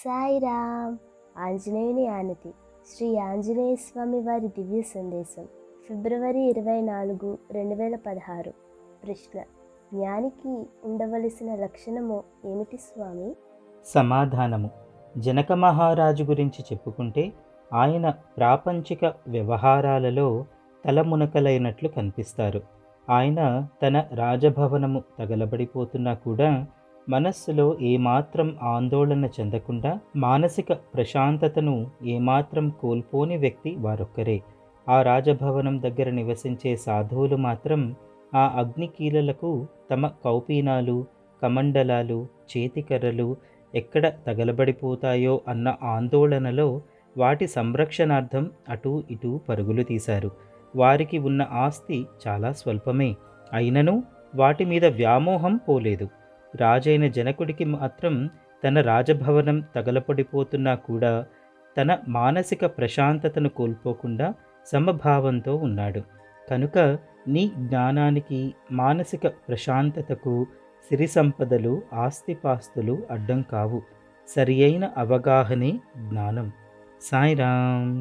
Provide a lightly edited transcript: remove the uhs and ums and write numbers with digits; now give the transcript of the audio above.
సాయిరామ్. ఆంజనేయుని ఆనతి. శ్రీ ఆంజనేయ స్వామి వారి దివ్య సందేశం. ఫిబ్రవరి 24, 2016. ప్రశ్న: జ్ఞానికి ఉండవలసిన లక్షణము ఏమిటి స్వామి? సమాధానము: జనక మహారాజు గురించి చెప్పుకుంటే ఆయన ప్రాపంచిక వ్యవహారాలలో తలమునకలైనట్లు కనిపిస్తారు. ఆయన తన రాజభవనము తగలబడిపోతున్నా కూడా మనస్సులో ఏమాత్రం ఆందోళన చెందకుండా మానసిక ప్రశాంతతను ఏమాత్రం కోల్పోని వ్యక్తి వారొక్కరే. ఆ రాజభవనం దగ్గర నివసించే సాధువులు మాత్రం ఆ అగ్నికీలలకు తమ కౌపీనాలు, కమండలాలు, చేతికర్రలు ఎక్కడ తగలబడిపోతాయో అన్న ఆందోళనలో వాటి సంరక్షణార్థం అటూ ఇటూ పరుగులు తీశారు. వారికి ఉన్న ఆస్తి చాలా స్వల్పమే, అయినను వాటి మీద వ్యామోహం పోలేదు. రాజైన జనకుడికి మాత్రం తన రాజభవనం తగలపడిపోతున్నా కూడా తన మానసిక ప్రశాంతతను కోల్పోకుండా సమభావంతో ఉన్నాడు. కనుక నీ జ్ఞానానికి, మానసిక ప్రశాంతతకు సిరి సంపదలు, ఆస్తిపాస్తులు అడ్డం కావు. సరియైన అవగాహనే జ్ఞానం. సాయిరామ్.